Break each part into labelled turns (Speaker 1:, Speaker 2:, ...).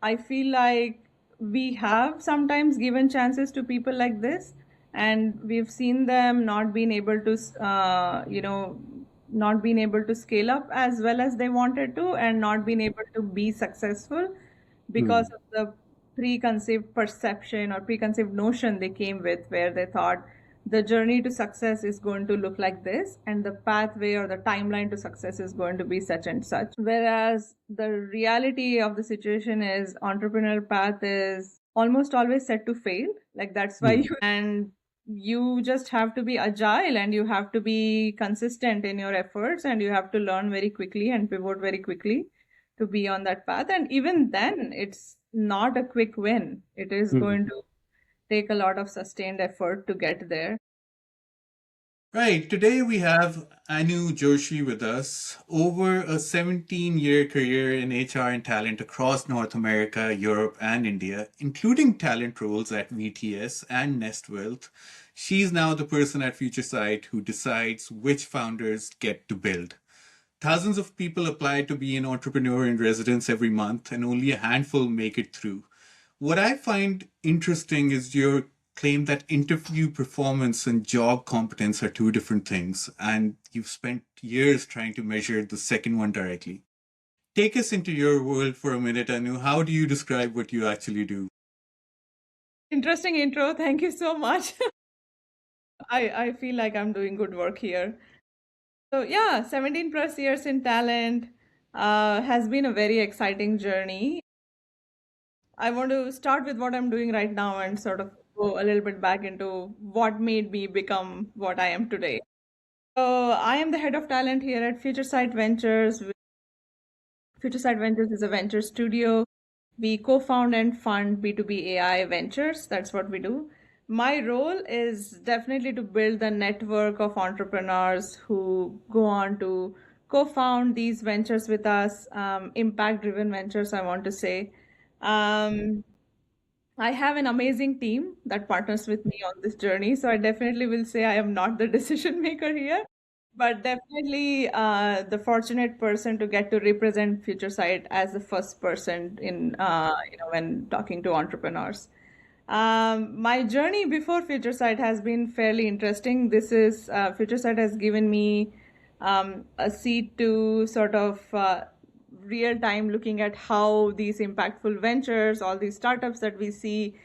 Speaker 1: I feel like we have sometimes given chances to people like this, and we've seen them not being able to, not being able to scale up as well as they wanted to, and not being able to be successful because
Speaker 2: Hmm.
Speaker 1: of the preconceived perception or preconceived notion they came with, where they thought the journey to success is going to look like this, and the pathway or the timeline to success is going to be such and such. Whereas the reality of the situation is entrepreneurial path is almost always set to fail. Like that's why
Speaker 2: Hmm.
Speaker 1: you and you just have to be agile, and you have to be consistent in your efforts, and you have to learn very quickly and pivot very quickly to be on that path. And even then, it's not a quick win. It is
Speaker 2: Hmm.
Speaker 1: going to take a lot of sustained effort to get there.
Speaker 2: Right. Today we have Anu Joshi with us. Over a 17-year career in HR and talent across North America, Europe, and India, including talent roles at VTS and Nest Wealth. She's now the person at FutureSight who decides which founders get to build. Thousands of people apply to be an entrepreneur in residence every month, and only a handful make it through. What I find interesting is your claim that interview performance and job competence are two different things, and you've spent years trying to measure the second one directly. Take us into your world for a minute, Anu. How do you describe what you actually do?
Speaker 1: Interesting intro. Thank you so much. I feel like I'm doing good work here. So yeah, 17 plus years in talent has been a very exciting journey. I want to start with what I'm doing right now and sort of go a little bit back into what made me become what I am today. So I am the head of talent here at FutureSight Ventures. FutureSight Ventures is a venture studio. We co-found and fund B2B AI ventures. That's what we do. My role is definitely to build the network of entrepreneurs who go on to co-found these ventures with us, impact-driven ventures, I want to say. Um, I have an amazing team that partners with me on this journey. So I definitely will say I am not the decision maker here, but definitely the fortunate person to get to represent FutureSight as the first person in, when talking to entrepreneurs. My journey before FutureSight has been fairly interesting. FutureSight has given me a seat to sort of real time looking at how these impactful ventures, all these startups that we see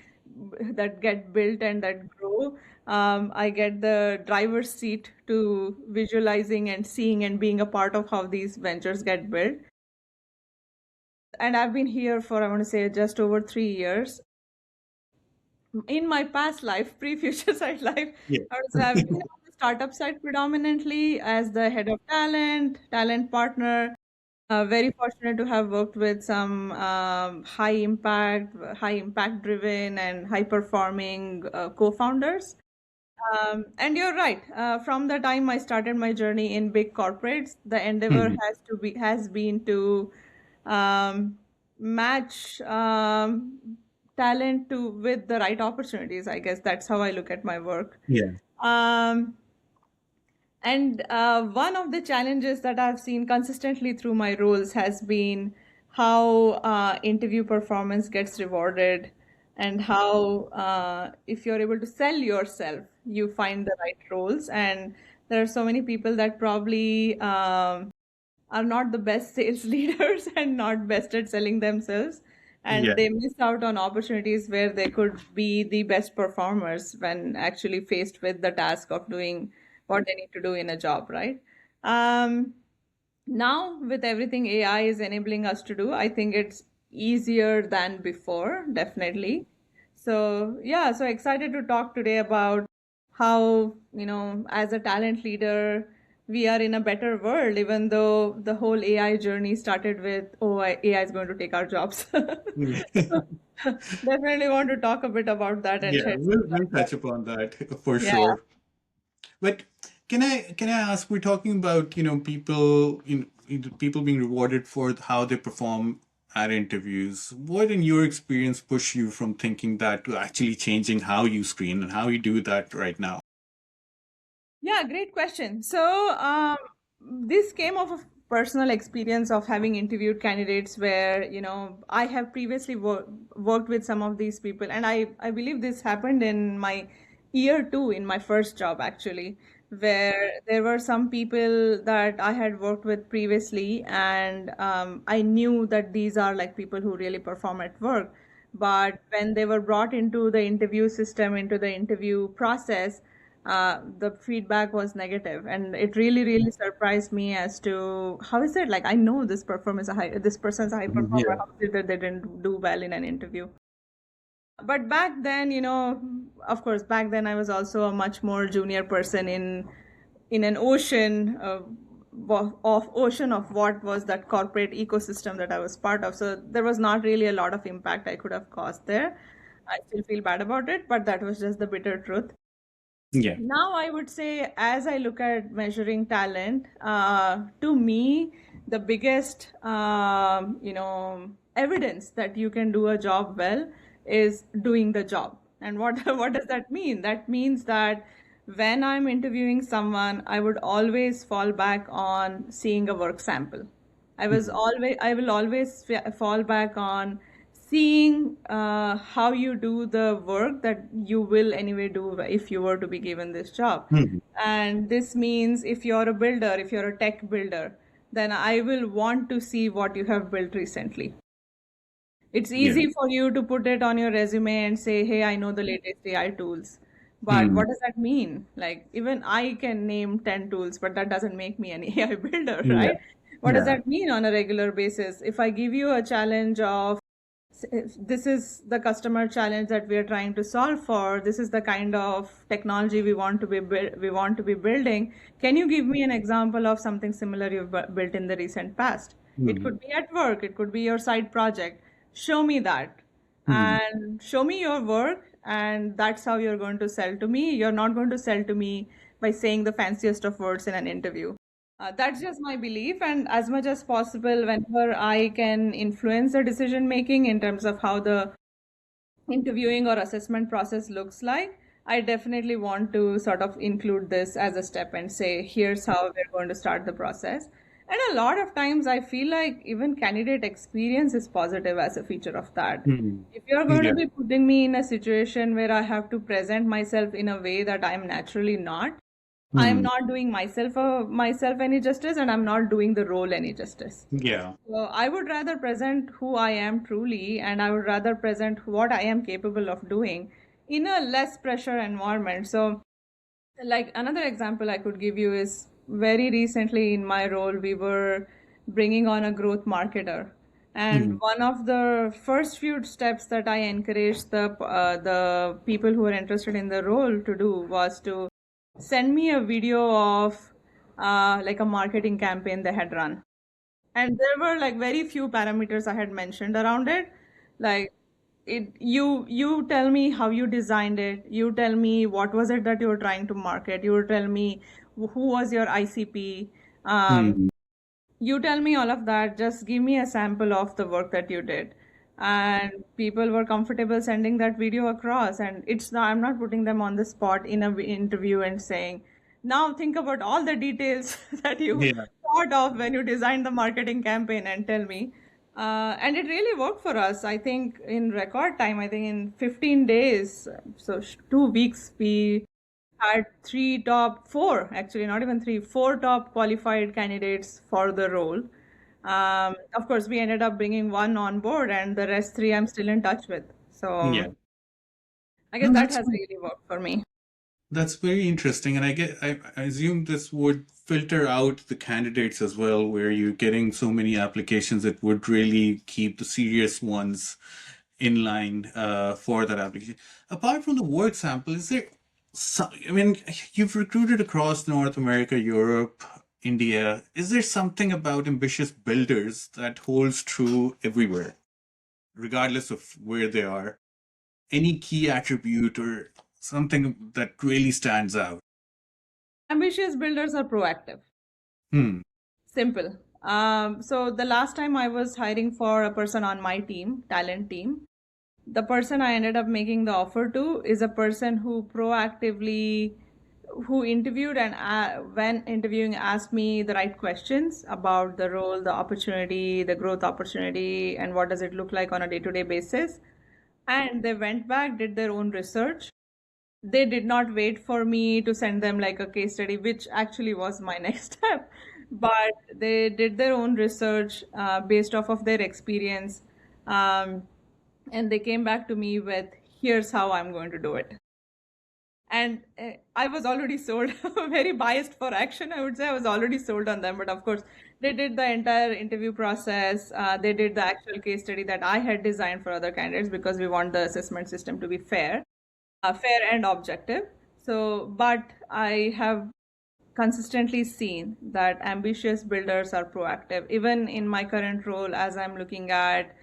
Speaker 1: that get built and that grow. I get the driver's seat to visualizing and seeing and being a part of how these ventures get built. And I've been here for, I want to say, just over 3 years. In my past life, pre-future side life,
Speaker 2: Yeah.
Speaker 1: I've been on the startup side predominantly as the head of talent partner. Very fortunate to have worked with some high impact driven and high performing co-founders. And you're right. From the time I started my journey in big corporates, the endeavor
Speaker 2: Hmm.
Speaker 1: has been to um, match talent to with the right opportunities. I guess that's how I look at my work.
Speaker 2: Yeah.
Speaker 1: Um, and one of the challenges that I've seen consistently through my roles has been how interview performance gets rewarded, and how, if you're able to sell yourself, you find the right roles. And there are so many people that probably are not the best sales leaders and not best at selling themselves. And
Speaker 2: Yeah.
Speaker 1: they miss out on opportunities where they could be the best performers when actually faced with the task of doing what they need to do in a job, right? Um, Now, with everything AI is enabling us to do, I think it's easier than before, definitely. So, yeah, so excited to talk today about how, as a talent leader, we are in a better world, even though the whole AI journey started with, oh, AI is going to take our jobs. Definitely want to talk a bit about that and
Speaker 2: Yeah,
Speaker 1: shed some
Speaker 2: we'll
Speaker 1: light on
Speaker 2: touch upon that for
Speaker 1: it. Yeah.
Speaker 2: sure. But can I ask? We're talking about people being rewarded for how they perform at interviews. What, in your experience, push you from thinking that to actually changing how you screen and how you do that right now?
Speaker 1: Yeah, great question. So, this came of a personal experience of having interviewed candidates where, I have previously worked with some of these people. And I believe this happened in my year two in my first job, actually, where there were some people that I had worked with previously. And I knew that these are like people who really perform at work. But when they were brought into the interview system, into the interview process, the feedback was negative, and it really, really surprised me as to how is it like I know this person's a high performer.
Speaker 2: Yeah.
Speaker 1: How is it that they didn't do well in an interview? But back then, of course, back then I was also a much more junior person in an ocean of what was that corporate ecosystem that I was part of. So there was not really a lot of impact I could have caused there. I still feel bad about it, but that was just the bitter truth.
Speaker 2: Yeah.
Speaker 1: Now, I would say, as I look at measuring talent, to me, the biggest, evidence that you can do a job well is doing the job. And what what does that mean? That means that when I'm interviewing someone, I would always fall back on seeing a work sample. I will always fall back on seeing how you do the work that you will anyway do if you were to be given this job.
Speaker 2: Mhm.
Speaker 1: And this means if you're a builder, if you're a tech builder, then I will want to see what you have built recently. It's
Speaker 2: Yeah.
Speaker 1: easy for you to put it on your resume and say, hey, I know the latest AI tools. But
Speaker 2: Hmm.
Speaker 1: what does that mean? Like, even I can name 10 tools, but that doesn't make me an AI builder,
Speaker 2: Yeah.
Speaker 1: right? What does
Speaker 2: Yeah.
Speaker 1: that mean on a regular basis? If I give you a challenge of, if this is the customer challenge that we are trying to solve for, this is the kind of technology we want to be building, can you give me an example of something similar you've built in the recent past? It
Speaker 2: Hmm.
Speaker 1: could be at work, it could be your side project. Show me that,
Speaker 2: Hmm.
Speaker 1: and show me your work, and that's how you're going to sell to me. You're not going to sell to me by saying the fanciest of words in an interview. That's just my belief, and as much as possible, whenever I can influence the decision making in terms of how the interviewing or assessment process looks like, I definitely want to sort of include this as a step and say, here's how we're going to start the process. And a lot of times, I feel like even candidate experience is positive as a feature of that.
Speaker 2: Hmm.
Speaker 1: If you're going to
Speaker 2: Yeah.
Speaker 1: be putting me in a situation where I have to present myself in a way that I'm naturally not, I'm
Speaker 2: Hmm.
Speaker 1: not doing myself any justice, and I'm not doing the role any justice.
Speaker 2: Yeah.
Speaker 1: So I would rather present who I am truly, and I would rather present what I am capable of doing in a less pressure environment. So, like, another example I could give you is very recently in my role, we were bringing on a growth marketer. And
Speaker 2: Hmm.
Speaker 1: one of the first few steps that I encouraged the people who were interested in the role to do was to send me a video of like a marketing campaign they had run. And there were like very few parameters I had mentioned around it. Like, you tell me how you designed it. You tell me what was it that you were trying to market. You tell me who was your ICP. Um,
Speaker 2: Hmm.
Speaker 1: you tell me all of that. Just give me a sample of the work that you did. And people were comfortable sending that video across. And I'm not putting them on the spot in a interview and saying, now think about all the details that you
Speaker 2: Yeah.
Speaker 1: thought of when you designed the marketing campaign and tell me. And it really worked for us. I think in record time, I think in 15 days, so 2 weeks, we had four, actually, not even three, four top qualified candidates for the role. Of course, we ended up bringing one on board, and the rest three I'm still in touch with. So
Speaker 2: Yeah.
Speaker 1: I guess
Speaker 2: No,
Speaker 1: that
Speaker 2: that's
Speaker 1: has really worked for me.
Speaker 2: That's very interesting, and I assume this would filter out the candidates as well, where you're getting so many applications that would really keep the serious ones in line for that application. Apart from the work sample, is there some, I mean, you've recruited across North America, Europe, India. Is there something about ambitious builders that holds true everywhere, regardless of where they are? Any key attribute or something that really stands out?
Speaker 1: Ambitious builders are proactive.
Speaker 2: Hmm.
Speaker 1: Simple. So the last time I was hiring for a person on my team, talent team, the person I ended up making the offer to is a person who proactively who interviewed and when interviewing asked me the right questions about the role, the opportunity, the growth opportunity, and what does it look like on a day-to-day basis. And they went back, did their own research. They did not wait for me to send them like a case study, which actually was my next step. But they did their own research based off of their experience. Um, and they came back to me with, here's how I'm going to do it. And I was already sold, very biased for action. I would say I was already sold on them. But of course, they did the entire interview process. They did the actual case study that I had designed for other candidates because we want the assessment system to be fair and objective. So, but I have consistently seen that ambitious builders are proactive. Even in my current role, as I'm looking at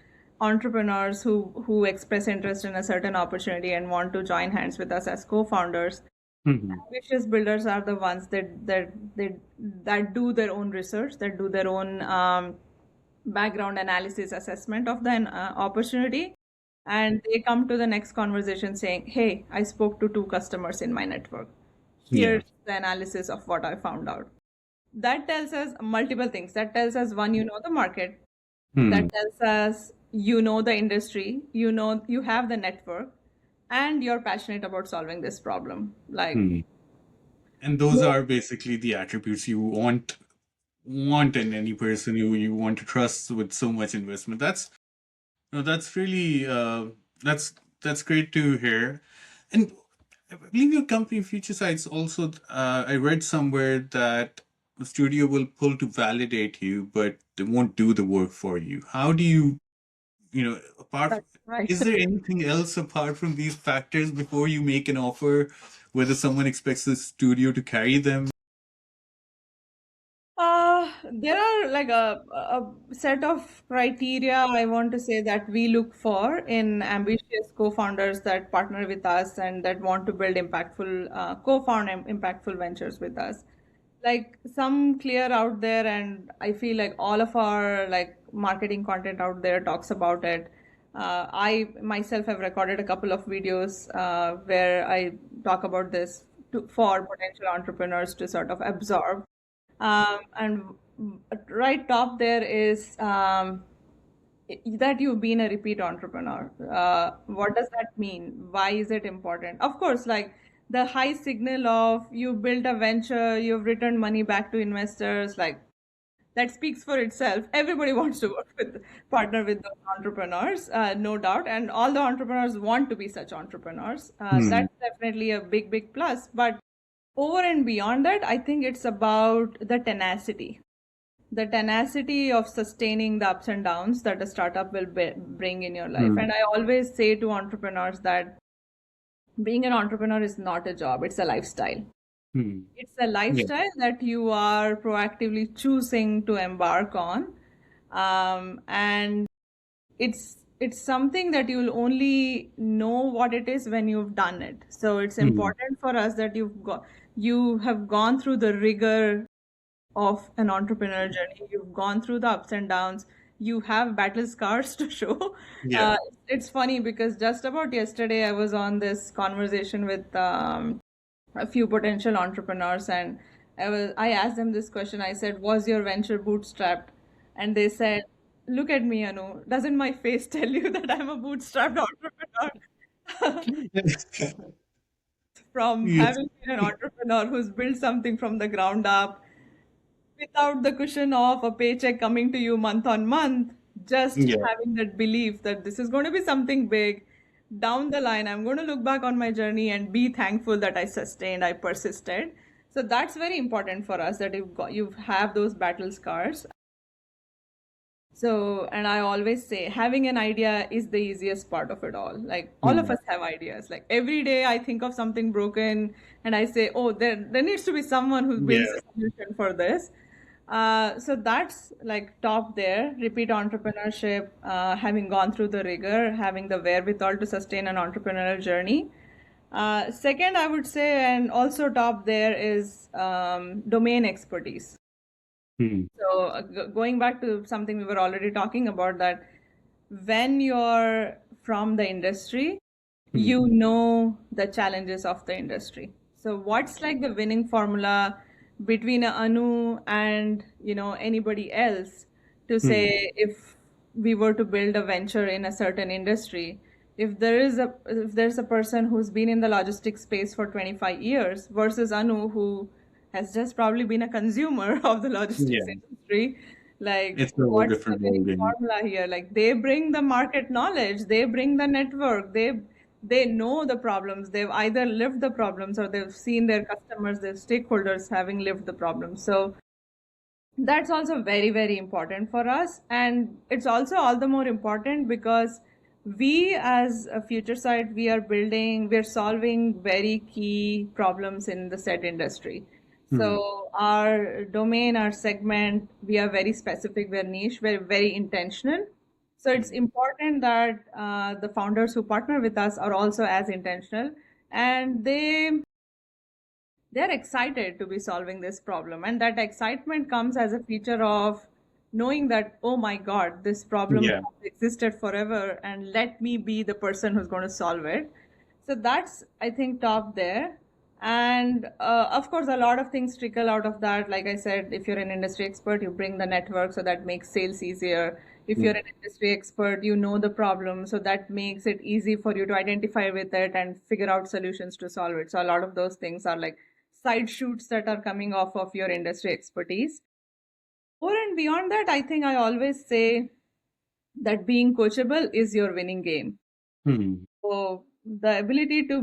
Speaker 1: entrepreneurs who express interest in a certain opportunity and want to join hands with us as co-founders,
Speaker 2: Mhm.
Speaker 1: ambitious builders are the ones that do their own research, that do their own background analysis assessment of the opportunity, and they come to the next conversation saying, hey, I spoke to two customers in my network,
Speaker 2: Yeah.
Speaker 1: here's the analysis of what I found out. That tells us multiple things. That tells us, one, you know the market. That
Speaker 2: Hmm.
Speaker 1: tells us you know the industry, you know you have the network, and you're passionate about solving this problem. Like,
Speaker 2: Hmm. And those are basically the attributes you want in any person who you want to trust with so much investment. That's no, that's really that's great to hear. And I believe your company FutureSight's also I read somewhere that the studio will pull to validate you, but they won't do the work for you. How do apart
Speaker 1: that's right.
Speaker 2: is there anything else apart from these factors before you make an offer, whether someone expects the studio to carry them?
Speaker 1: There are like a set of criteria I want to say that we look for in ambitious co-founders that partner with us and that want to build impactful, co-found impactful ventures with us. Like some clear out there, and I feel like all of our like marketing content out there talks about it. I myself have recorded a couple of videos where I talk about this for potential entrepreneurs to sort of absorb. And right top there is that you've been a repeat entrepreneur. What does that mean? Why is it important? Of course, like the high signal of you built a venture, you've returned money back to investors, like that speaks for itself. Everybody wants to work with, partner with those entrepreneurs, no doubt. And all the entrepreneurs want to be such entrepreneurs.
Speaker 2: Hmm.
Speaker 1: That's definitely a big, big plus. But over and beyond that, I think it's about the tenacity of sustaining the ups and downs that a startup will bring in your life.
Speaker 2: Hmm.
Speaker 1: And I always say to entrepreneurs that being an entrepreneur is not a job, it's a lifestyle.
Speaker 2: Hmm.
Speaker 1: It's a
Speaker 2: Yeah.
Speaker 1: lifestyle that you are proactively choosing to embark on. And it's something that you'll only know what it is when you've done it. So it's
Speaker 2: Hmm.
Speaker 1: important for us that you have gone through the rigor of an entrepreneurial journey. You've gone through the ups and downs. You have battle scars to show.
Speaker 2: Yeah.
Speaker 1: It's funny because just about yesterday, I was on this conversation with a few potential entrepreneurs, and I asked them this question. I said, "Was your venture bootstrapped?" And they said, "Look at me, Anu. Doesn't my face tell you that I'm a bootstrapped entrepreneur?" From
Speaker 2: Yes.
Speaker 1: having been an entrepreneur who's built something from the ground up without the cushion of a paycheck coming to you month on month, just
Speaker 2: Yeah.
Speaker 1: having that belief that this is going to be something big down the line. I'm going to look back on my journey and be thankful that I sustained, I persisted. So that's very important for us that you have those battle scars. So, and I always say having an idea is the easiest part of it all. Like all of
Speaker 2: Hmm.
Speaker 1: us have ideas. Like every day I think of something broken and I say, oh, there needs to be someone who builds
Speaker 2: Yeah.
Speaker 1: a solution for this. So that's like top there. Repeat entrepreneurship, having gone through the rigor, having the wherewithal to sustain an entrepreneurial journey. Second, I would say, and also top there is domain expertise.
Speaker 2: Hmm.
Speaker 1: So, going back to something we were already talking about, that when you're from the industry,
Speaker 2: Hmm.
Speaker 1: you know the challenges of the industry. So what's like the winning formula between a Anu and anybody else to
Speaker 2: Hmm.
Speaker 1: say if we were to build a venture in a certain industry, if there's a person who's been in the logistics space for 25 years versus Anu who has just probably been a consumer of the logistics
Speaker 2: Yeah,
Speaker 1: industry, like
Speaker 2: it's a whole
Speaker 1: what's the
Speaker 2: different
Speaker 1: winning
Speaker 2: ballgame.
Speaker 1: formula here? Like they bring the market knowledge, they bring the network, they know the problems. They've either lived the problems or they've seen their customers, their stakeholders having lived the problems. So that's also very, very important for us. And it's also all the more important because we, as a future site, we're solving very key problems in the said industry.
Speaker 2: Hmm.
Speaker 1: So our domain, our segment, we are very specific, we're niche, we're very intentional. So it's
Speaker 2: Hmm.
Speaker 1: important that the founders who partner with us are also as intentional and they're excited to be solving this problem. And that excitement comes as a feature of knowing that, oh my God, this problem
Speaker 2: Yeah.
Speaker 1: has existed forever, and let me be the person who's going to solve it. So that's, I think, top there. And of course, a lot of things trickle out of that. Like I said, if you're an industry expert, you bring the network, so that makes sales easier. If you're
Speaker 2: Hmm.
Speaker 1: an industry expert, you know the problem, so that makes it easy for you to identify with it and figure out solutions to solve it. So a lot of those things are like side shoots that are coming off of your industry expertise. Over and beyond that, I think I always say that being coachable is your winning game.
Speaker 2: Hmm.
Speaker 1: So the ability to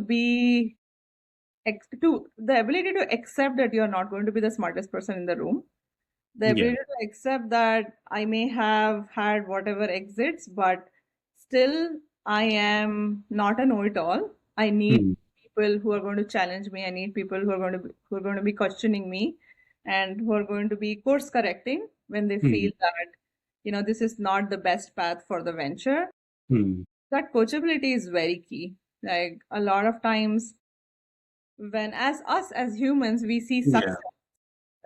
Speaker 1: accept that you're not going to be the smartest person in the room, the
Speaker 2: Yeah.
Speaker 1: ability to accept that I may have had whatever exits, but still I am not a know-it-all. I need
Speaker 2: Hmm.
Speaker 1: people who are going to challenge me. I need people who are going to be questioning me and who are going to be course correcting when they
Speaker 2: Hmm.
Speaker 1: feel that this is not the best path for the venture.
Speaker 2: Hmm.
Speaker 1: That coachability is very key. Like a lot of times when as us as humans we see
Speaker 2: Yeah.
Speaker 1: success,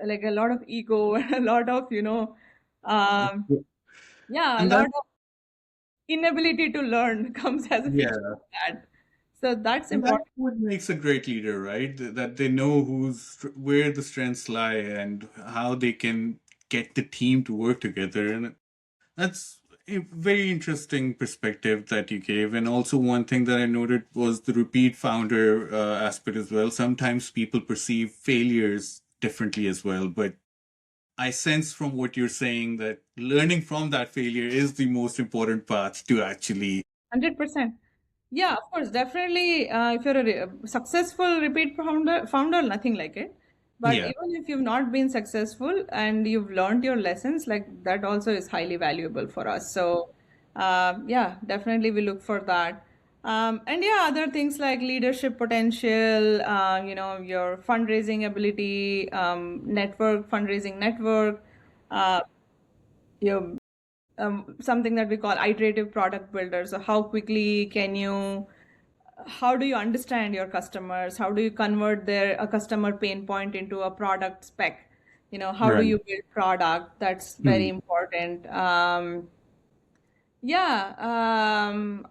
Speaker 1: like a lot of ego and a lot of um yeah, a
Speaker 2: And that,
Speaker 1: lot of inability to learn comes as a feature
Speaker 2: yeah.
Speaker 1: of that. So that's
Speaker 2: And that's
Speaker 1: important.
Speaker 2: what makes a great leader, right? That they know where the strengths lie and how they can get the team to work together. And that's a very interesting perspective that you gave. And also, one thing that I noted was the repeat founder aspect as well. Sometimes people perceive failures differently as well, but I sense from what you're saying that learning from that failure is the most important path to actually,
Speaker 1: 100%. Yeah, of course, definitely. If you're a successful repeat founder, nothing like it. But
Speaker 2: yeah.
Speaker 1: even if you've not been successful and you've learned your lessons, like that also is highly valuable for us. So, yeah, definitely we look for that. And yeah, other things like leadership potential, your fundraising ability, fundraising network, uh, your something that we call iterative product builder. So how do you understand your customers? How do you convert a customer pain point into a product spec? How do
Speaker 2: Right.
Speaker 1: you build product? That's very
Speaker 2: Hmm.
Speaker 1: important. Yeah,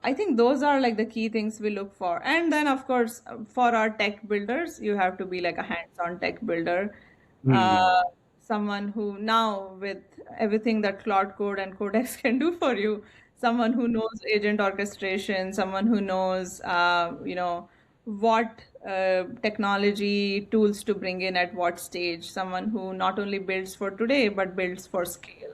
Speaker 1: I think those are like the key things we look for. And then, of course, for our tech builders, you have to be like a hands-on tech builder.
Speaker 2: Hmm.
Speaker 1: Uh, Someone who now, with everything that Cloud Code and Codex can do for you, someone who knows agent orchestration, someone who knows, what technology tools to bring in at what stage, someone who not only builds for today, but builds for scale.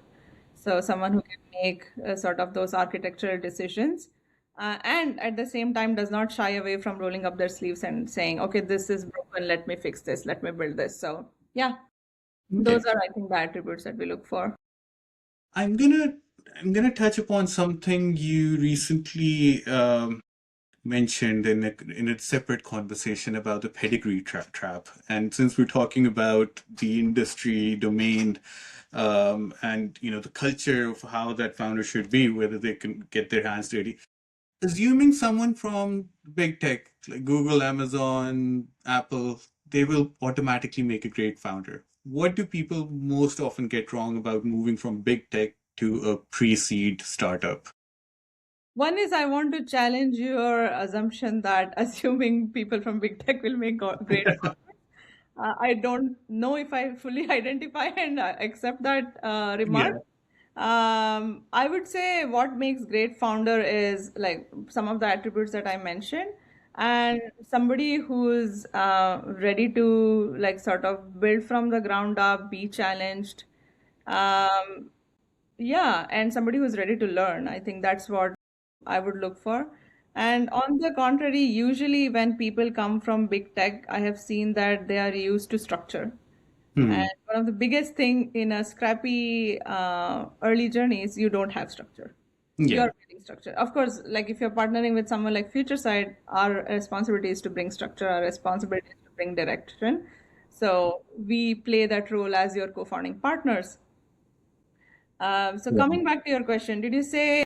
Speaker 1: So someone who can make sort of those architectural decisions, and at the same time does not shy away from rolling up their sleeves and saying, "Okay, this is broken. Let me fix this. Let me build this." So yeah,
Speaker 2: Okay.
Speaker 1: those are, I think, the attributes that we look for.
Speaker 2: I'm gonna I'm gonna touch upon something you recently mentioned in a separate conversation about the pedigree trap. And since we're talking about the industry domain, and the culture of how that founder should be, whether they can get their hands dirty, assuming someone from big tech like Google, Amazon, Apple, they will automatically make a great founder. What do people most often get wrong about moving from big tech to a pre-seed startup?
Speaker 1: One is I want to challenge your assumption that assuming people from big tech will make great founders. I don't know if I fully identify and accept that remark.
Speaker 2: Yeah.
Speaker 1: I would say what makes great founder is like some of the attributes that I mentioned, and somebody who's ready to like sort of build from the ground up, be challenged. Um, yeah, and somebody who's ready to learn. I think that's what I would look for. And on the contrary, usually when people come from big tech, I have seen that they are used to structure. And
Speaker 2: Hmm.
Speaker 1: one of the biggest thing in a scrappy early journey is you don't have structure.
Speaker 2: Yeah.
Speaker 1: You're building structure. Of course, like if you're partnering with someone like FutureSight, our responsibility is to bring structure, our responsibility is to bring direction. So we play that role as your co-founding partners. So
Speaker 2: Yeah.
Speaker 1: coming back to your question, did you say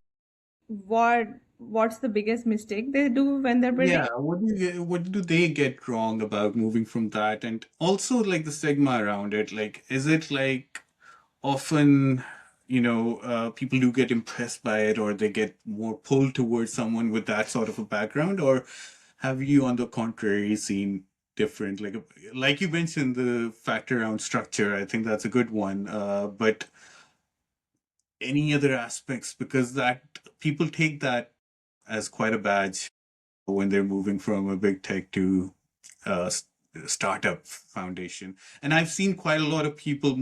Speaker 1: what's the biggest mistake they do when they're building?
Speaker 2: Yeah, what do they get wrong about moving from that? And also like the stigma around it. Like, is it like often, people do get impressed by it or they get more pulled towards someone with that sort of a background? Or have you, on the contrary, seen different? Like you mentioned, the factor around structure, I think that's a good one. But any other aspects, because that people take that as quite a badge when they're moving from a big tech to a startup foundation. And I've seen quite a lot of people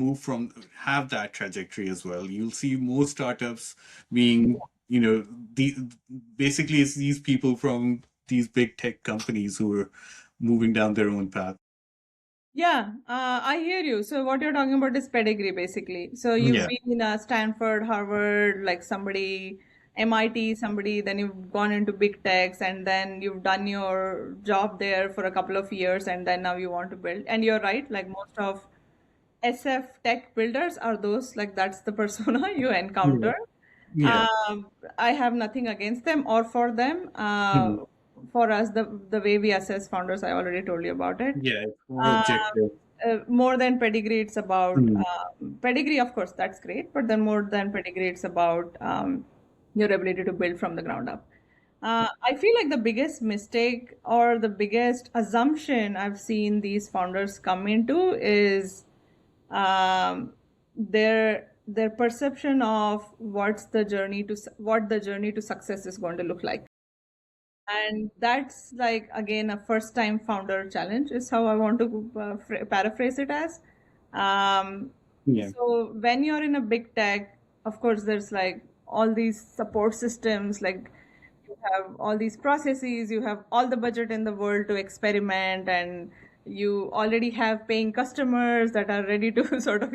Speaker 2: have that trajectory as well. You'll see most startups being, the basically it's these people from these big tech companies who are moving down their own path.
Speaker 1: Yeah, I hear you. So what you're talking about is pedigree, basically. So you've
Speaker 2: Yeah.
Speaker 1: been in Stanford, Harvard, like somebody, MIT, somebody, then you've gone into big techs, and then you've done your job there for a couple of years, and then now you want to build. And you're right, like most of SF tech builders are those, like that's the persona you
Speaker 2: Yeah.
Speaker 1: encounter.
Speaker 2: Yeah.
Speaker 1: Um, I have nothing against them or for them.
Speaker 2: Hmm.
Speaker 1: For us, the way we assess founders, I already told you about it.
Speaker 2: Yeah, it's more
Speaker 1: Um,
Speaker 2: objective.
Speaker 1: More than pedigree, it's about
Speaker 2: Hmm.
Speaker 1: pedigree, of course, that's great, but then more than pedigree, it's about your ability to build from the ground up. I feel like the biggest mistake or the biggest assumption I've seen these founders come into is their perception of what the journey to success is going to look like. And that's like again a first time founder challenge is how I want to paraphrase it as. Um,
Speaker 2: Yeah.
Speaker 1: so when you're in a big tech, of course, there's like all these support systems, like you have all these processes, you have all the budget in the world to experiment, and you already have paying customers that are ready to sort of,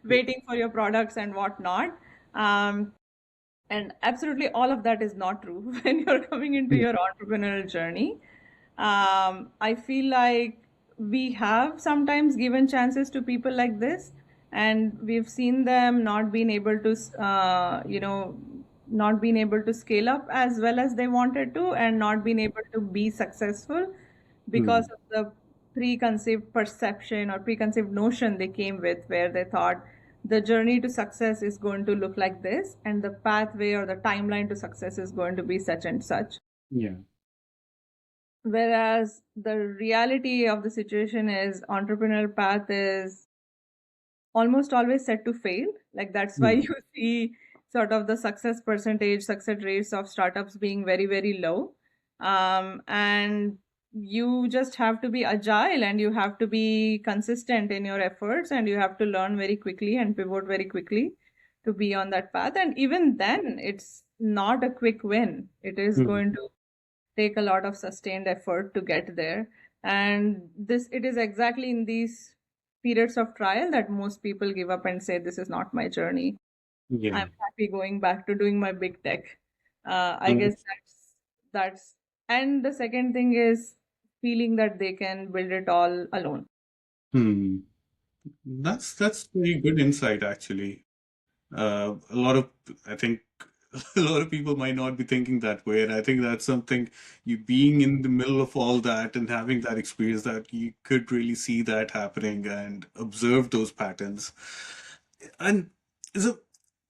Speaker 1: waiting for your products and whatnot. Um, and absolutely all of that is not true when you're coming into
Speaker 2: Hmm.
Speaker 1: your entrepreneurial journey. I feel like we have sometimes given chances to people like this, and we've seen them not being able to, not being able to scale up as well as they wanted to, and not being able to be successful because
Speaker 2: Hmm.
Speaker 1: of the preconceived perception or preconceived notion they came with, where they thought the journey to success is going to look like this, and the pathway or the timeline to success is going to be such and such.
Speaker 2: Yeah.
Speaker 1: Whereas the reality of the situation is entrepreneurial path is almost always set to fail. Like that's why
Speaker 2: Hmm.
Speaker 1: you see sort of the success percentage, success rates of startups being very, very low. And you just have to be agile and you have to be consistent in your efforts and you have to learn very quickly and pivot very quickly to be on that path. And even then, it's not a quick win. It is
Speaker 2: Hmm.
Speaker 1: going to take a lot of sustained effort to get there. And this it is exactly in these periods of trial that most people give up and say, this is not my journey.
Speaker 2: Yeah.
Speaker 1: I'm happy going back to doing my big tech. I guess
Speaker 2: Um,
Speaker 1: that's and the second thing is feeling that they can build it all alone.
Speaker 2: hmm. That's very good insight, actually. A lot of I think a lot of people might not be thinking that way, and I think that's something you being in the middle of all that and having that experience that you could really see that happening and observe those patterns. And so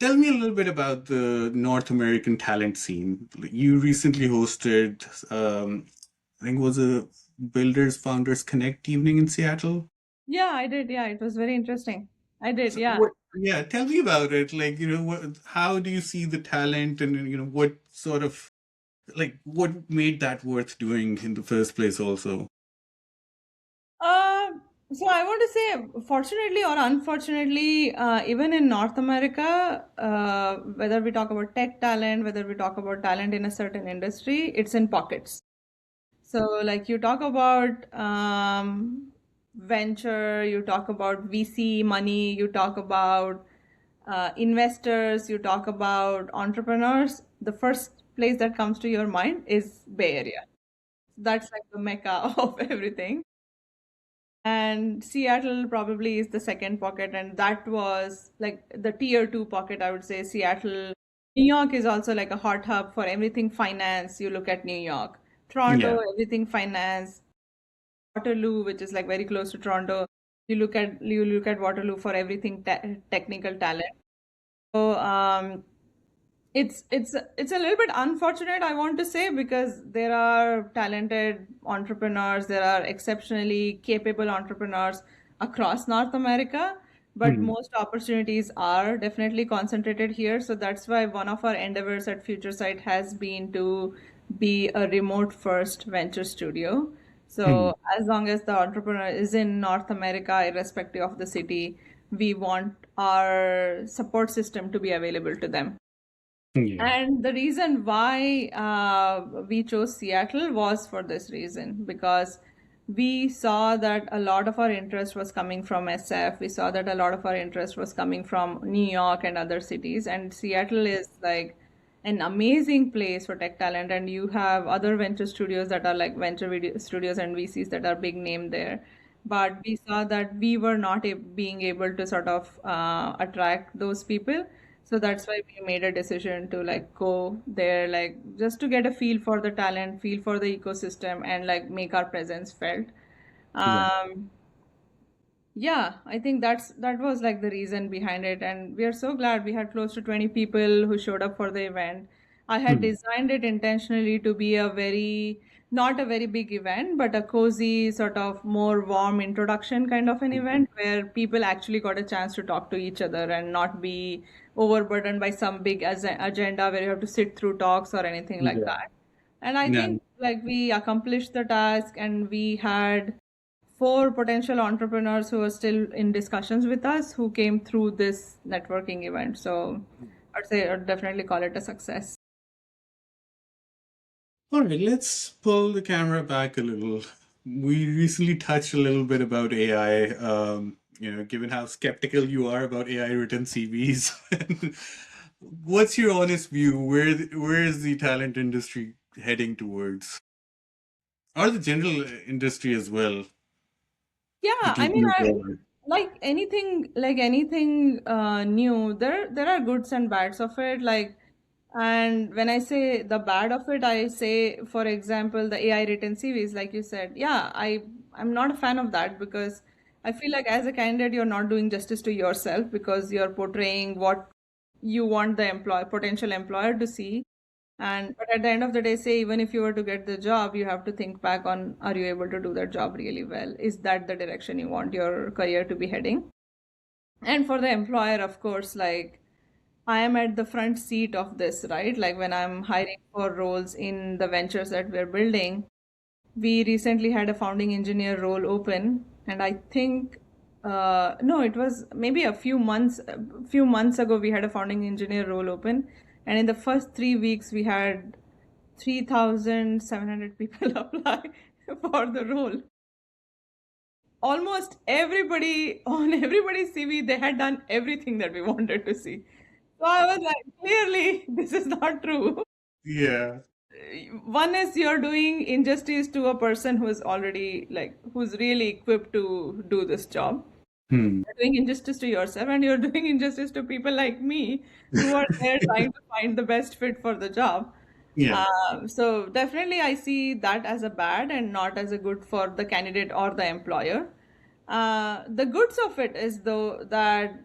Speaker 2: Tell me a little bit about the North American talent scene. You recently hosted, I think it was a Builders Founders Connect evening in Seattle.
Speaker 1: Yeah, I did. Yeah, it was very interesting. I did.
Speaker 2: So
Speaker 1: Yeah.
Speaker 2: what, yeah, tell me about it. Like, how do you see the talent and, what sort of, like, what made that worth doing in the first place also?
Speaker 1: Uh, so I want to say, fortunately or unfortunately, even in North America, whether we talk about tech talent, whether we talk about talent in a certain industry, it's in pockets. So, like you talk about venture, you talk about VC money, you talk about investors, you talk about entrepreneurs, the first place that comes to your mind is Bay Area. That's like the mecca of everything. And Seattle probably is the second pocket, and that was like the tier two pocket, I would say. Seattle, New York is also like a hot hub for everything finance. You look at New York, Toronto,
Speaker 2: Yeah.
Speaker 1: everything finance. Waterloo, which is like very close to Toronto. You look at Waterloo for everything technical talent. So it's a little bit unfortunate, I want to say, because there are talented entrepreneurs, there are exceptionally capable entrepreneurs across North America, but
Speaker 2: Hmm.
Speaker 1: most opportunities are definitely concentrated here. So that's why one of our endeavors at FutureSight has been to be a remote first venture studio.
Speaker 2: Hmm.
Speaker 1: So as long as the entrepreneur is in North America, irrespective of the city, we want our support system to be available to them.
Speaker 2: Yeah.
Speaker 1: And the reason why we chose Seattle was for this reason, because we saw that a lot of our interest was coming from SF. We saw that a lot of our interest was coming from New York and other cities. And Seattle is like an amazing place for tech talent. And you have other venture studios that are like venture video studios and VCs that are big name there. But we saw that we were not being able to sort of attract those people. So that's why we made a decision to like go there, like just to get a feel for the talent, feel for the ecosystem, and like make our presence felt.
Speaker 2: Yeah.
Speaker 1: Um, yeah, I think that was like the reason behind it, and we are so glad we had close to 20 people who showed up for the event. I had
Speaker 2: Hmm.
Speaker 1: designed it intentionally to be a very not a very big event, but a cozy sort of more warm introduction kind of an event where people actually got a chance to talk to each other and not be overburdened by some big agenda where you have to sit through talks or anything like
Speaker 2: Yeah.
Speaker 1: that. And I
Speaker 2: Yeah.
Speaker 1: think like we accomplished the task, and we had four potential entrepreneurs who are still in discussions with us who came through this networking event. So I'd say I'd definitely call it a success.
Speaker 2: All right, let's pull the camera back a little. We recently touched a little bit about AI. Given how skeptical you are about AI written CVs, what's your honest view? Where is the talent industry heading towards, or the general industry as well?
Speaker 1: Yeah,
Speaker 2: The
Speaker 1: I mean,
Speaker 2: TPO broader.
Speaker 1: like anything new, there are goods and bads of it. Like, and when I say the bad of it, I say, for example, the AI written CVs, like you said. Yeah, I'm not a fan of that because I feel like as a candidate, you're not doing justice to yourself because you're portraying what you want the potential employer to see. And but at the end of the day, say even if you were to get the job, you have to think back on, are you able to do that job really well? Is that the direction you want your career to be heading? And for the employer, of course, like I am at the front seat of this, right? Like when I'm hiring for roles in the ventures that we're building, we recently had a founding engineer role open, and I think no, it was maybe a few months ago we had a founding engineer role open, and in the first 3 weeks we had 3,700 people apply for the role. Almost everybody on everybody's CV, they had done everything that we wanted to see. So I was like, clearly, this is not true.
Speaker 2: Yeah.
Speaker 1: One is you're doing injustice to a person who is already like who's really equipped to do this job.
Speaker 2: Hmm.
Speaker 1: You're doing injustice to yourself, and you're doing injustice to people like me who are there trying to find the best fit for the job.
Speaker 2: Yeah.
Speaker 1: So definitely I see that as a bad and not as a good for the candidate or the employer. The goods of it is though that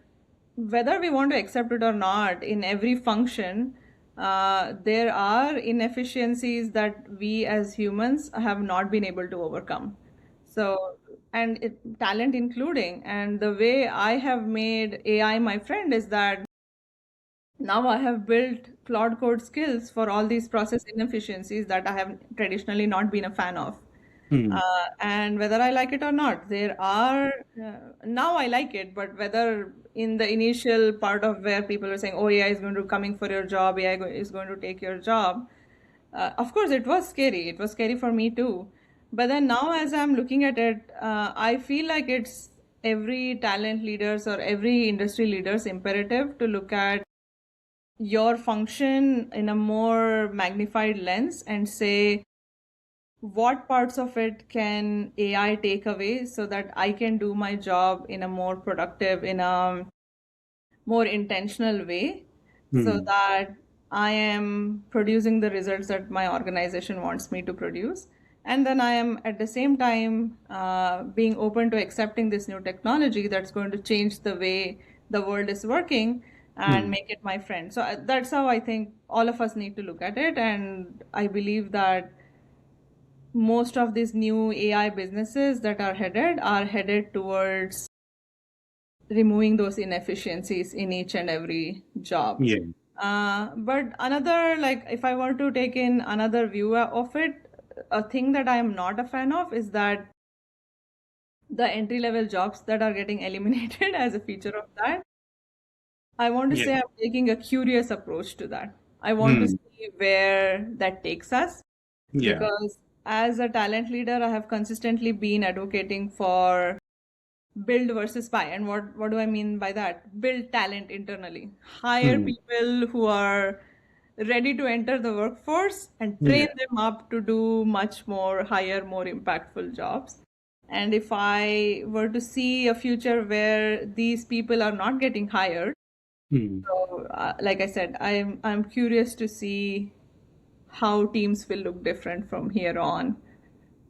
Speaker 1: whether we want to accept it or not, in every function, there are inefficiencies that we as humans have not been able to overcome. So, and talent including. And the way I have made AI my friend is that now I have built Claude Code skills for all these process inefficiencies that I have traditionally not been a fan of.
Speaker 2: Hmm.
Speaker 1: And whether I like it or not, there are now I like it, but whether in the initial part of where people are saying, "Oh, AI is going to coming for your job, AI is going to take your job," of course it was scary. It was scary for me too. But then now, as I'm looking at it, I feel like it's every talent leaders or every industry leader's imperative to look at your function in a more magnified lens and say, what parts of it can AI take away so that I can do my job in a more productive, in a more intentional way, so
Speaker 2: Hmm.
Speaker 1: that I am producing the results that my organization wants me to produce. And then I am at the same time being open to accepting this new technology that's going to change the way the world is working and
Speaker 2: Hmm.
Speaker 1: make it my friend. So that's how I think all of us need to look at it. And I believe that most of these new AI businesses that are headed towards removing those inefficiencies in each and every job.
Speaker 2: Yeah.
Speaker 1: But another, like, if I were to take in another view of it, a thing that I am not a fan of is that the entry level jobs that are getting eliminated as a feature of that. I want to
Speaker 2: Yeah.
Speaker 1: say I'm taking a curious approach to that. I want to
Speaker 2: Hmm.
Speaker 1: see where that takes us,
Speaker 2: Yeah.
Speaker 1: because as a talent leader, I have consistently been advocating for build versus buy. And what do I mean by that? Build talent internally, hire
Speaker 2: Hmm.
Speaker 1: people who are ready to enter the workforce and train
Speaker 2: Yeah.
Speaker 1: them up to do much more higher, more impactful jobs. And if I were to see a future where these people are not getting hired,
Speaker 2: Hmm.
Speaker 1: so like I said, I'm curious to see how teams will look different from here on.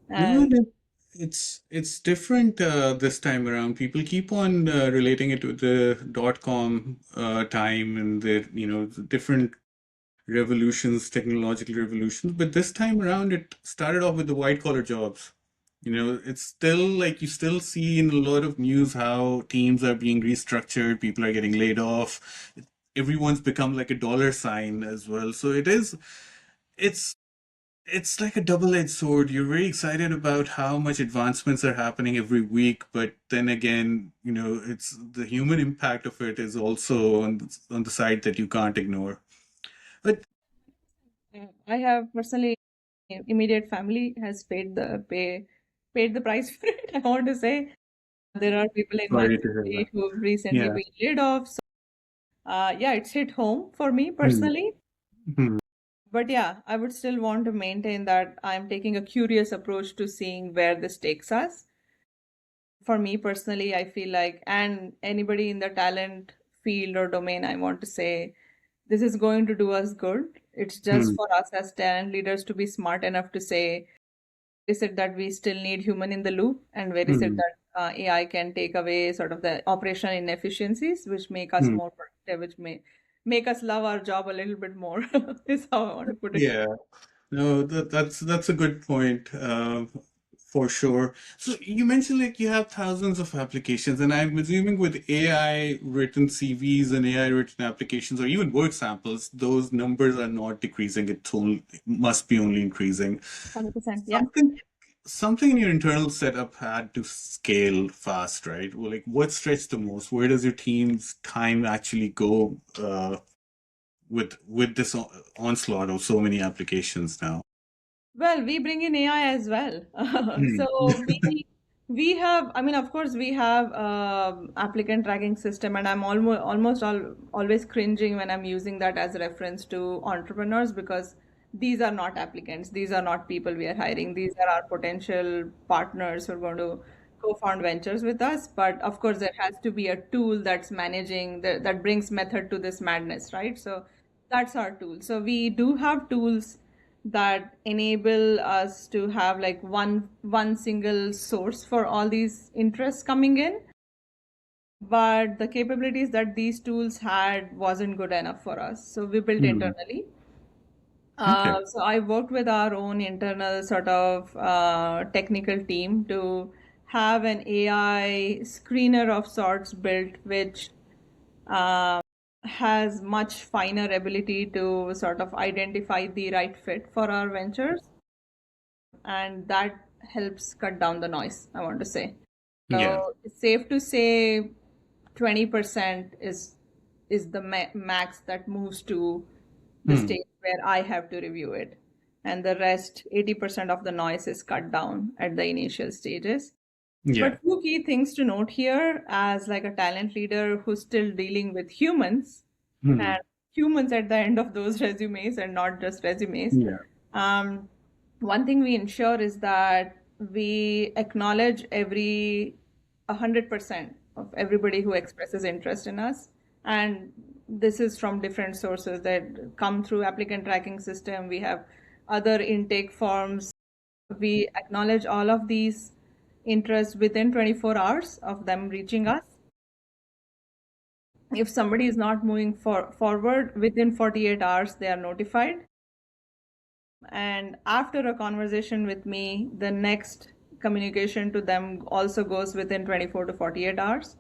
Speaker 2: No,
Speaker 1: And
Speaker 2: it's different this time around. People keep on relating it to the dot-com time and the different revolutions, technological revolutions. But this time around, it started off with the white collar jobs. It's still like you still see in a lot of news how teams are being restructured, people are getting laid off. Everyone's become like a dollar sign as well. So it's it's like a double-edged sword. You're very excited about how much advancements are happening every week, but then again, it's the human impact of it is also on the side that you can't ignore. But
Speaker 1: I have personally, immediate family has paid the price for it. I want to say there are people in my
Speaker 2: sorry to hear that.
Speaker 1: family who have recently
Speaker 2: Yeah.
Speaker 1: been laid off. So, yeah, it's hit home for me
Speaker 2: Hmm.
Speaker 1: personally.
Speaker 2: Hmm.
Speaker 1: But yeah, I would still want to maintain that I'm taking a curious approach to seeing where this takes us. For me personally, I feel like, and anybody in the talent field or domain, I want to say this is going to do us good. It's just
Speaker 2: Hmm.
Speaker 1: for us as talent leaders to be smart enough to say, is it that we still need human in the loop, and where is it
Speaker 2: Hmm.
Speaker 1: that AI can take away sort of the operational inefficiencies, which make us
Speaker 2: Hmm.
Speaker 1: more productive, which may make us love our job a little bit more, is how I want to put it.
Speaker 2: Yeah. No, that's a good point, for sure. So you mentioned like you have thousands of applications, and I'm assuming with AI written CVs and AI written applications, or even work samples, those numbers are not decreasing. It must be only increasing.
Speaker 1: 100%. Yeah.
Speaker 2: Something something in your internal setup had to scale fast, right? Well, like what stretched the most? Where does your team's time actually go with this onslaught of so many applications now?
Speaker 1: Well, we bring in AI as well.
Speaker 2: Hmm.
Speaker 1: So we have, I mean, of course, we have applicant tracking system, and I'm always cringing when I'm using that as a reference to entrepreneurs, because these are not applicants, these are not people we are hiring, these are our potential partners who are going to co-found ventures with us. But of course, there has to be a tool that's managing that brings method to this madness, right? So that's our tool. So we do have tools that enable us to have like one single source for all these interests coming in. but the capabilities that these tools had wasn't good enough for us. So we built
Speaker 2: Hmm.
Speaker 1: internally.
Speaker 2: Okay.
Speaker 1: So I worked with our own internal sort of technical team to have an AI screener of sorts built, which um, has much finer ability to sort of identify the right fit for our ventures, and that helps cut down the noise, I want to say.
Speaker 2: Yeah.
Speaker 1: So it's safe to say 20% is the max that moves to the
Speaker 2: Hmm.
Speaker 1: stage where I have to review it. And the rest, 80% of the noise is cut down at the initial stages.
Speaker 2: Yeah.
Speaker 1: But few key things to note here as like a talent leader who's still dealing with humans
Speaker 2: Hmm.
Speaker 1: and humans at the end of those resumes and not just resumes.
Speaker 2: Yeah.
Speaker 1: Um, One thing we ensure is that we acknowledge 100% of everybody who expresses interest in us. And this is from different sources that come through applicant tracking system. We have other intake forms. We acknowledge all of these interests within 24 hours of them reaching us. If somebody is not moving forward within 48 hours, they are notified. And after a conversation with me, the next communication to them also goes within 24 to 48 hours.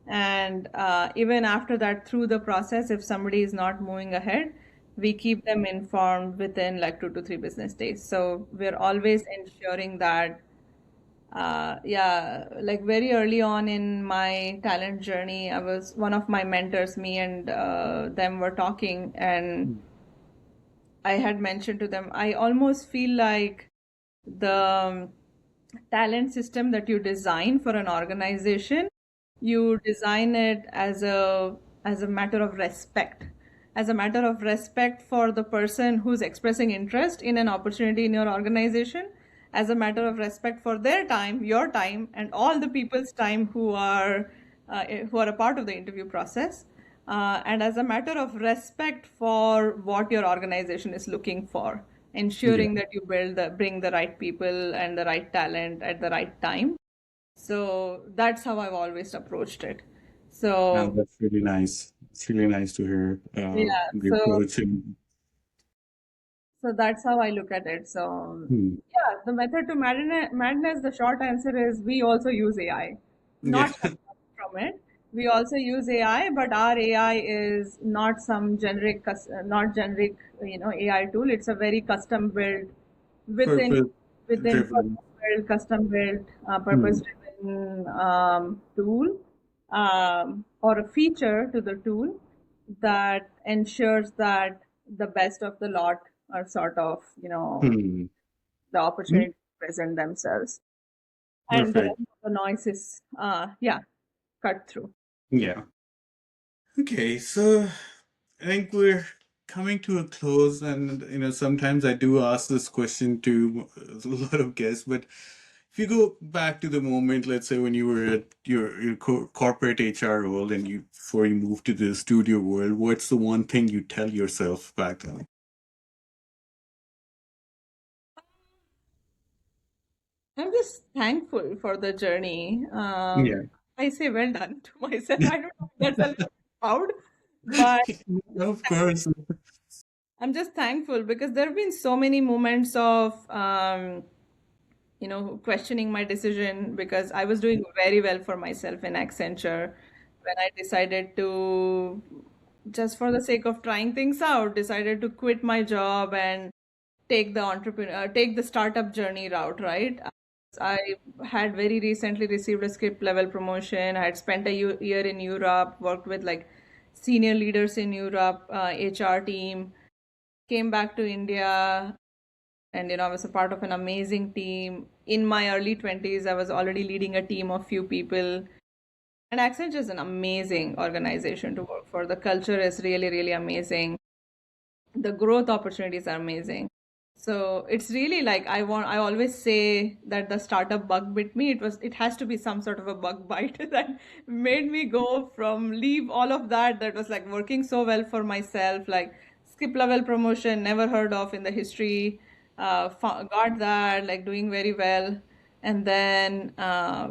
Speaker 1: And even after that, through the process, if somebody is not moving ahead, we keep them informed within like 2 to 3 business days. So we're always ensuring that, yeah, like very early on in my talent journey, I was one of my mentors, me and them were talking, and
Speaker 2: Hmm.
Speaker 1: I had mentioned to them, I almost feel like the talent system that you design for an organization, you design it as a matter of respect, as a matter of respect for the person who's expressing interest in an opportunity in your organization, as a matter of respect for their time, your time, and all the people's time who are a part of the interview process, and as a matter of respect for what your organization is looking for,
Speaker 2: Yeah.
Speaker 1: ensuring that you bring the right people and the right talent at the right time. So that's how I've always approached it.
Speaker 2: And
Speaker 1: So
Speaker 2: that's really nice. It's really nice to hear
Speaker 1: yeah,
Speaker 2: the
Speaker 1: so
Speaker 2: approach. And,
Speaker 1: so that's how I look at it. So
Speaker 2: hmm.
Speaker 1: yeah, the method to madness, the short answer is we also use AI,
Speaker 2: Yeah.
Speaker 1: not shy from it. We also use AI, but our AI is not some generic, not generic, AI tool. It's a very custom built within
Speaker 2: Purpose driven.
Speaker 1: purpose built, custom built, purpose
Speaker 2: Hmm.
Speaker 1: driven tool, or a feature to the tool that ensures that the best of the lot are sort of,
Speaker 2: Hmm.
Speaker 1: the
Speaker 2: Hmm.
Speaker 1: opportunity to present themselves. And the
Speaker 2: Perfect.
Speaker 1: rest of the noise is, yeah, cut through.
Speaker 2: Yeah. Okay, so I think we're coming to a close, and sometimes I do ask this question to a lot of guests, but if you go back to the moment, let's say when you were at your corporate HR role and you before you moved to the studio world, what's the one thing you tell yourself back then?
Speaker 1: I'm just thankful for the journey.
Speaker 2: Yeah.
Speaker 1: I say well done to myself. I don't know if that's a little proud, but
Speaker 2: Of course.
Speaker 1: I'm just thankful because there have been so many moments of, questioning my decision because I was doing very well for myself in Accenture when I decided to, just for the sake of trying things out, decided to quit my job and take the startup journey route, right? I had very recently received a script level promotion. I had spent a year in Europe, worked with like senior leaders in Europe, HR team, came back to India, and I was a part of an amazing team. In my early 20s, I was already leading a team of few people. And Accenture is an amazing organization to work for. The culture is really, really amazing. The growth opportunities are amazing. So it's really like I always say that the startup bug bit me. It has to be some sort of a bug bite that made me go from leave all of that was like working so well for myself, like skip level promotion, never heard of in the history, got that, like doing very well. and then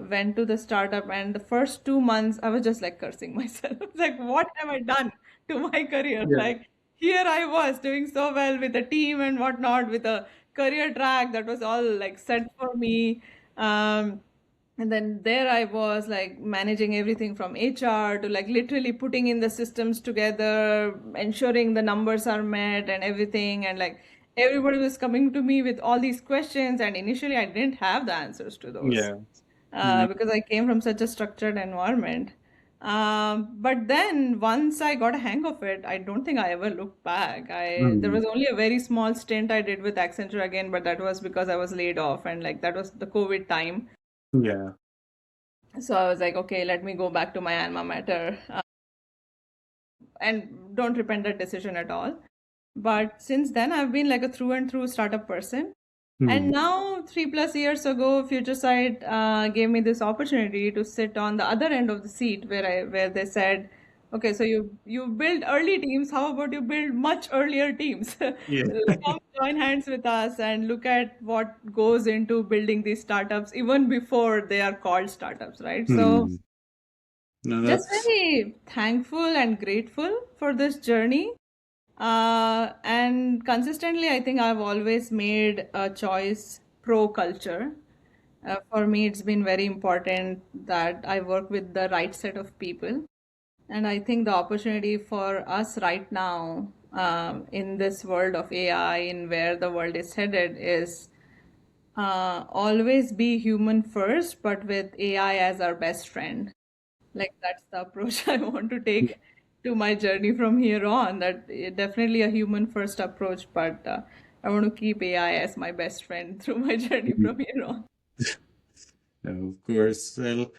Speaker 1: went to the startup. And the first 2 months, I was just like cursing myself. Like, what have I done to my career?
Speaker 2: Yeah.
Speaker 1: Like, here I was doing so well with the team and whatnot, with a career track that was all like set for me. Um, and then there I was like managing everything from HR to like literally putting in the systems together, ensuring the numbers are met and everything. And like everybody was coming to me with all these questions. And initially I didn't have the answers to those
Speaker 2: Yeah. Mm,
Speaker 1: because I came from such a structured environment. But then once I got a hang of it, I don't think I ever looked back. There
Speaker 2: mm,
Speaker 1: was only a very small stint I did with Accenture again, but that was because I was laid off and like that was the COVID time.
Speaker 2: yeah.
Speaker 1: So I was like, okay, let me go back to my alma mater and don't repent that decision at all. But since then, I've been like a through and through startup person. And
Speaker 2: Mm,
Speaker 1: now, 3+ years ago, FutureSight gave me this opportunity to sit on the other end of the seat where they said, okay, so you build early teams. How about you build much earlier teams?
Speaker 2: yeah.
Speaker 1: Come join hands with us and look at what goes into building these startups even before they are called startups, right? So
Speaker 2: Mm. No,
Speaker 1: just
Speaker 2: that's
Speaker 1: very thankful and grateful for this journey. And consistently, I think I've always made a choice pro culture. For me, it's been very important that I work with the right set of people. And I think the opportunity for us right now in this world of AI, in where the world is headed, is always be human first, but with AI as our best friend. Like that's the approach I want to take to my journey from here on. That definitely a human first approach, but I want to keep AI as my best friend through my journey
Speaker 2: mm,
Speaker 1: from here on.
Speaker 2: of course. Well,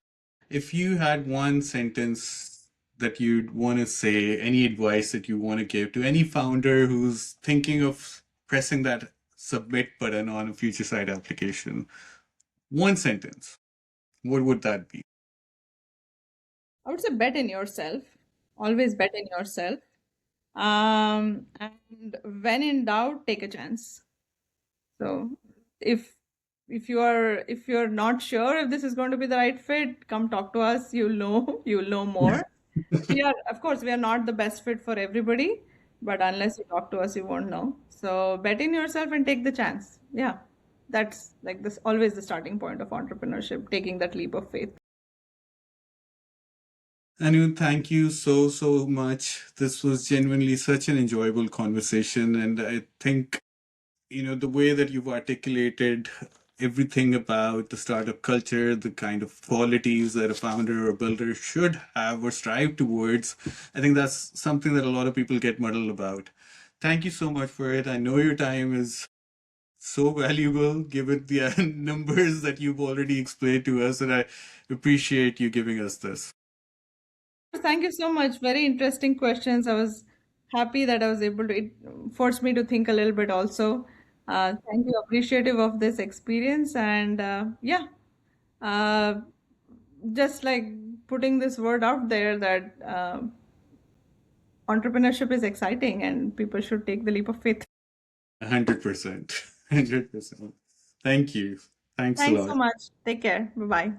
Speaker 2: if you had one sentence that you'd want to say, any advice that you want to give to any founder who's thinking of pressing that submit button on a future site application, one sentence, what would that be?
Speaker 1: I would say bet in yourself. Always bet in yourself. And when in doubt, take a chance. So if if you're not sure if this is going to be the right fit, come talk to us. You'll know you'll know more. We are, of course, we are not the best fit for everybody, but unless you talk to us, you won't know. So bet in yourself and take the chance. Yeah, that's like this always the starting point of entrepreneurship, taking that leap of faith.
Speaker 2: Anu, thank you so, so much. This was genuinely such an enjoyable conversation. And I think, the way that you've articulated everything about the startup culture, the kind of qualities that a founder or builder should have or strive towards, I think that's something that a lot of people get muddled about. Thank you so much for it. I know your time is so valuable given the numbers that you've already explained to us, and I appreciate you giving us this.
Speaker 1: Thank you so much. Very interesting questions. I was happy that I was able to, it forced me to think a little bit also. Thank you. Appreciative of this experience. And yeah, uh, just like putting this word out there that entrepreneurship is exciting and people should take the leap of faith.
Speaker 2: 100%. 100%. Thank you. Thanks a
Speaker 1: Thanks so
Speaker 2: lot.
Speaker 1: much. Take care. Bye bye.